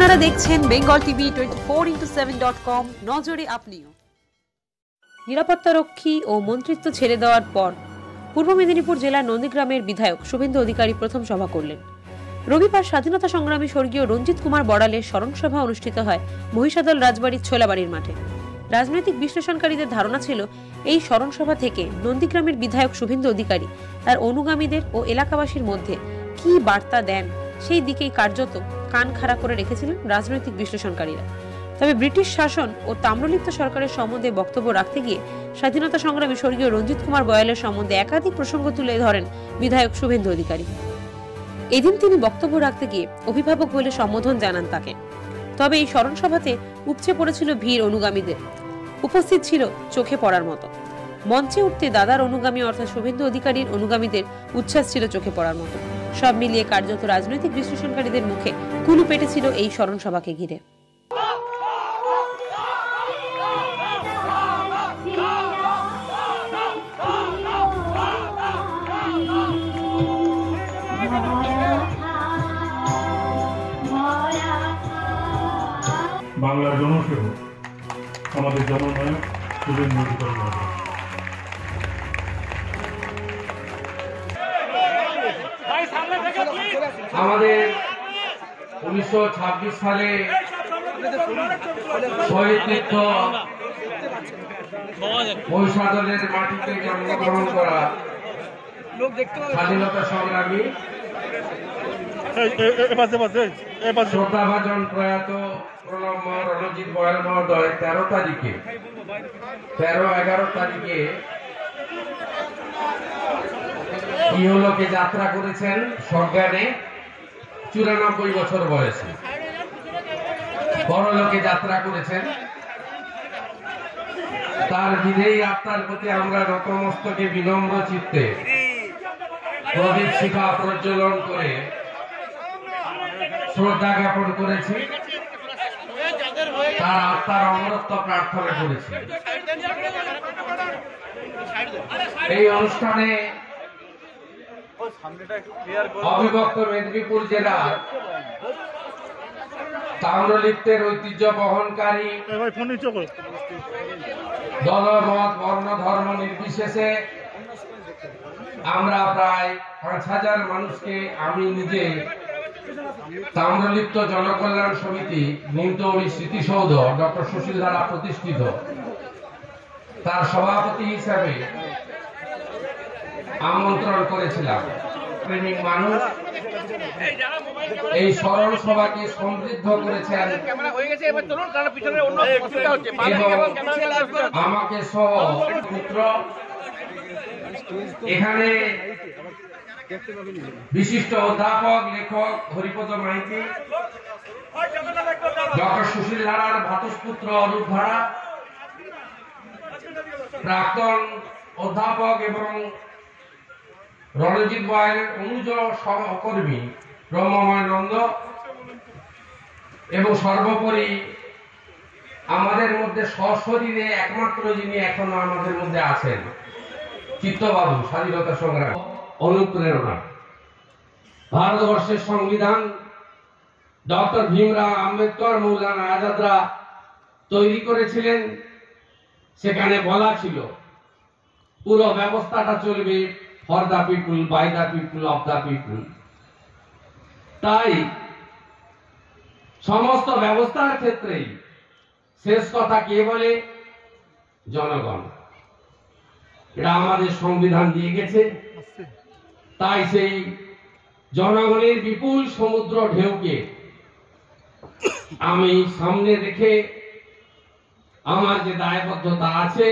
আপনারা দেখছেন Bengal TV 24x7.com নজরে আপনিও। নিরাপত্তারক্ষী ও মন্ত্রিত্ব ছেড়ে দেওয়ার পর পূর্ব মেদিনীপুর জেলার নন্দীগ্রামের বিধায়ক শুভেন্দু অধিকারী প্রথম সভা করলেন। রবিবার স্বাধীনতা সংগ্রামী স্বর্গীয় রঞ্জিত কুমার বড়ালের স্মরণ সভা অনুষ্ঠিত হয় মহিষাদল রাজবাড়ির ছোলাবাড়ির মাঠে। রাজনৈতিক বিশ্লেষণকারীদের ধারণা ছিল এই স্মরণ সভা থেকে নন্দীগ্রামের বিধায়ক শুভেন্দু অধিকারী তার অনুগামীদের ও এলাকাবাসীর মধ্যে কি বার্তা দেন সেই দিকেই কার্যত কান খাড়া করে রেখেছিলেন রাজনৈতিক বিশ্লেষণকারীরা। তবে ব্রিটিশ শাসন ও তাম্রলিপ্ত সরকারের সম্বন্ধে বক্তব্য রাখতে গিয়ে স্বাধীনতা সংগ্রামী স্বর্গীয় রঞ্জিত কুমার বড়ালের সম্বন্ধে একাধিক প্রসঙ্গ তুলে ধরেন বিধায়ক শুভেন্দু অধিকারী। এদিন তিনি বক্তব্য রাখতে গিয়ে অভিভাবক বলে সম্বোধন জানান তাকে। তবে এই স্মরণ সভাতে উপচে পড়েছিল ভিড় অনুগামীদের, উপস্থিত ছিল চোখে পড়ার মতো। মঞ্চে উঠতে দাদার অনুগামী অর্থাৎ শুভেন্দু অধিকারীর অনুগামীদের উচ্ছ্বাস ছিল চোখে পড়ার মতো। সব মিলিয়ে কার্যত রাজনৈতিক বিশ্লেষণকারীদের মুখে কুলু পেটেছিল এই স্মরণ সভাকে ঘিরে। বাংলার জনসেবক আমাদের জননায়ক শুভেন্দু অধিকারী মহোদয়। আমাদের 1926 সালে শহীদ তীর্থ মহিষাদলের মাটিতে জন্মগ্রহণ করা স্বাধীনতা সংগ্রামী শ্রদ্ধাভাজন প্রয়াত প্রণব রণজিৎ বয়াল মহোদয় 13-11 তারিখে ইহলোকে যাত্রা করেছেন সজ্ঞানে 94 বছর বয়সে। পরলোকে যাত্রা করেছেন। তার বিদেয়ী আত্মার প্রতি আমরা নতমস্তকে বিনম্র চিত্তে প্রদীপ শিখা প্রজ্বলন করে শ্রদ্ধা জ্ঞাপন করেছি। তার আত্মার অমরত্ব প্রার্থনা করেছি। এই অনুষ্ঠানে অবিভক্ত মেদিনীপুর জেলার তাম্রলিপ্তের ঐতিহ্য বহনকারী দলমত বর্ণ ধর্ম নির্বিশেষে আমরা প্রায় 5000 মানুষকে আমি নিজে তাম্রলিপ্ত জনকল্যাণ সমিতি নিমতৌড়ি স্মৃতিসৌধ ডক্টর সুশীল দ্বারা প্রতিষ্ঠিত তার সভাপতি হিসাবে আমন্ত্রণ করেছিলাম। প্রেমিক মানুষ এই স্মরণ সভাকে সমৃদ্ধ করেছেন আমাকে সহ পুত্র এখানে বিশিষ্ট অধ্যাপক লেখক হরিপদ মাইতি, ডক্টর সুশীল ধারার ভ্রাতুষ্পুত্র অরূপ ধারা, প্রাক্তন অধ্যাপক এবং রণজিৎ বয়ালের অনুজ সহকর্মী ব্রহ্মময় নন্দ এবং সর্বোপরি আমাদের মধ্যে সশরীরে একমাত্র যিনি এখনো আমাদের মধ্যে আছেন চিত্তবাবু, স্বাধীনতা সংগ্রাম অনুপ্রেরণা। ভারতবর্ষের সংবিধান ডক্টর ভীমরাও আম্বেদকর মৌলানা আজাদরা তৈরি করেছিলেন। সেখানে বলা ছিল পুরো ব্যবস্থাটা চলবে for the people, by the people, of the people. তাই সমস্ত ব্যবস্থার ক্ষেত্রেই শেষ কথা কে বলে? জনগণ। এটা আমাদের সংবিধান দিয়ে গেছে। তাই সেই জনগণের বিপুল সমুদ্র ঢেউকে আমি সামনে রেখে আমার যে দায়বদ্ধতা আছে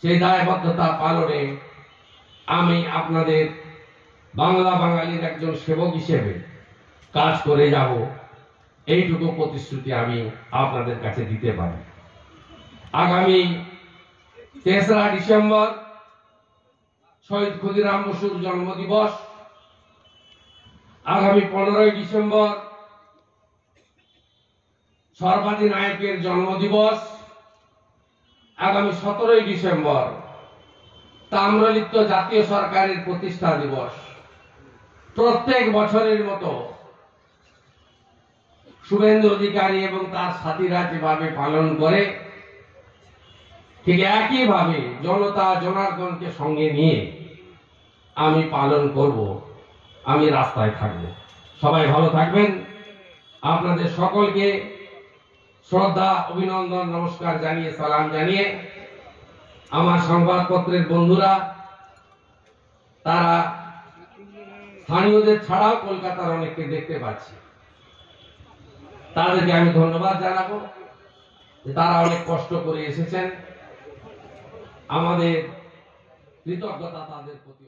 সেই দায়বদ্ধতা পালনে আমি আপনাদের বাংলা বাঙালির একজন সেবক হিসেবে কাজ করে যাব, এইটুকু প্রতিশ্রুতি আমি আপনাদের কাছে দিতে পারি। আগামী 3রা ডিসেম্বর শহীদ ক্ষুদিরাম বসুর জন্মদিবস, আগামী 15ই ডিসেম্বর সর্বাধিনায়কের জন্মদিবস, আগামী 17ই ডিসেম্বর তাম্রলিপ্ত জাতীয় সরকারের প্রতিষ্ঠা দিবস। প্রত্যেক বছরের মতো শুভেন্দু অধিকারী এবং তার সাথীরা যেভাবে পালন করে ঠিক একইভাবে জনতা জনার্দনকে সঙ্গে নিয়ে আমি পালন করব, আমি রাস্তায় থাকব। সবাই ভালো থাকবেন। আপনাদের সকলকে শ্রদ্ধা, অভিনন্দন, নমস্কার জানিয়ে, সালাম জানিয়ে, আমার সংবাদপত্রের বন্ধুরা তারা স্থানীয়দের ছাড়াও কলকাতার অনেককে দেখতে পাচ্ছি, তাদেরকে আমি ধন্যবাদ জানাবো যে তারা অনেক কষ্ট করে এসেছেন। আমাদের কৃতজ্ঞতা তাদের প্রতি।